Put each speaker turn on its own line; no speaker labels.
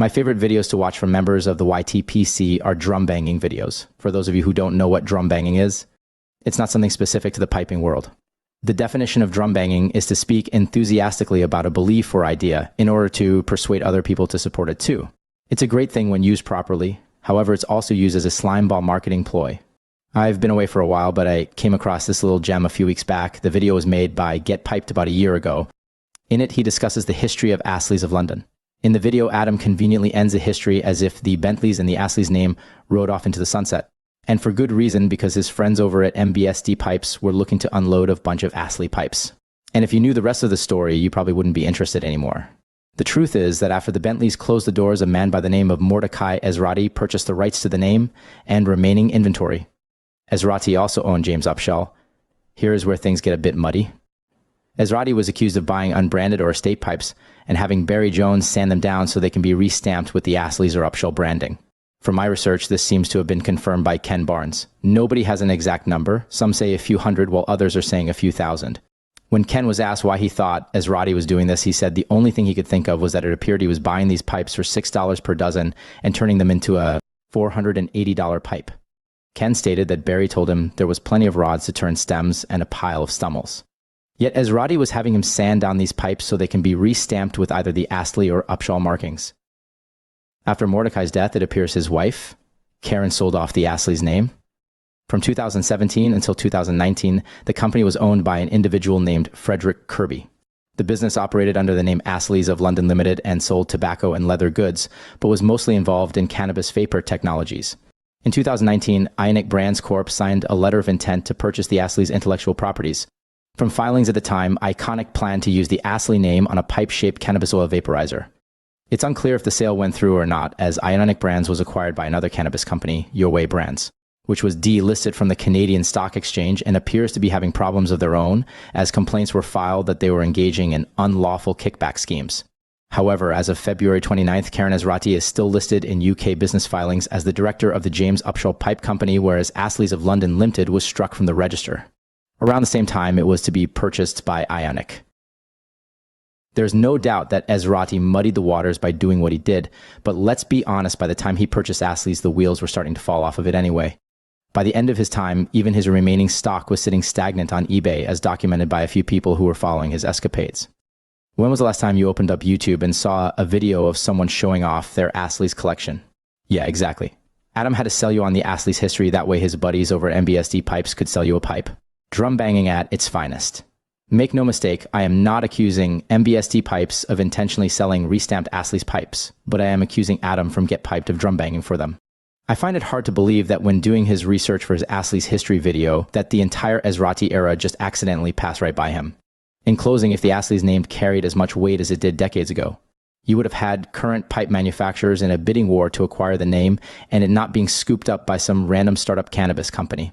My favorite videos to watch from members of the YTPC are drum banging videos. For those of you who don't know what drum banging is, it's not something specific to the piping world. The definition of drum banging is to speak enthusiastically about a belief or idea in order to persuade other people to support it too. It's a great thing when used properly. However, it's also used as a slimeball marketing ploy. I've been away for a while, but I came across this little gem a few weeks back. The video was made by Get Piped about a year ago. In it, he discusses the history of Astleys of London. In the video, Adam conveniently ends the history as if the Bentleys and the Astley's name rode off into the sunset. And for good reason, because his friends over at MBSD Pipes were looking to unload a bunch of Astley pipes. And if you knew the rest of the story, you probably wouldn't be interested anymore. The truth is that after the Bentleys closed the doors, a man by the name of Mordecai Ezrati purchased the rights to the name and remaining inventory. Ezrati also owned James Upshall. Here is where things get a bit muddy. Ezrati was accused of buying unbranded or estate pipes and having Barry Jones sand them down so they can be restamped with the Astleys or Upshall branding. From my research, this seems to have been confirmed by Ken Barnes. Nobody has an exact number. Some say a few hundred, while others are saying a few thousand. When Ken was asked why he thought Ezrati was doing this, he said the only thing he could think of was that it appeared he was buying these pipes for $6 per dozen and turning them into a $480 pipe. Ken stated that Barry told him there was plenty of rods to turn stems and a pile of stummels. Yet Ezrati was having him sand down these pipes so they can be restamped with either the Astley or Upshall markings. After Mordecai's death, it appears his wife, Karen, sold off the Astley's name. From 2017 until 2019, the company was owned by an individual named Frederick Kirby. The business operated under the name Astleys of London Limited and sold tobacco and leather goods, but was mostly involved in cannabis vapor technologies. In 2019, Ionic Brands Corp. Signed a letter of intent to purchase the Astley's intellectual properties. From filings at the time, Iconic planned to use the Astley name on a pipe-shaped cannabis oil vaporizer. It's unclear if the sale went through or not, as Ionic Brands was acquired by another cannabis company, Your Way Brands, which was delisted from the Canadian Stock Exchange and appears to be having problems of their own, as complaints were filed that they were engaging in unlawful kickback schemes. However, as of February 29th, Karen Ezrati is still listed in UK business filings as the director of the James Upshall Pipe Co, whereas Astleys of London Limited was struck from the register. Around the same time, it was to be purchased by Ionic. There's no doubt that Ezrati muddied the waters by doing what he did, but let's be honest, by the time he purchased Astley's, the wheels were starting to fall off of it anyway. By the end of his time, even his remaining stock was sitting stagnant on eBay, as documented by a few people who were following his escapades. When was the last time you opened up YouTube and saw a video of someone showing off their Astley's collection? Yeah, exactly. Adam had to sell you on the Astley's history, that way his buddies over at MBSD Pipes could sell you a pipe. Drum banging at its finest. Make no mistake, I am not accusing MBSD Pipes of intentionally selling restamped Astley's pipes, but I am accusing Adam from Get Piped of drum banging for them. I find it hard to believe that when doing his research for his Astley's history video, that the entire Ezrati era just accidentally passed right by him. In closing, if the Astley's name carried as much weight as it did decades ago, you would have had current pipe manufacturers in a bidding war to acquire the name and it not being scooped up by some random startup cannabis company.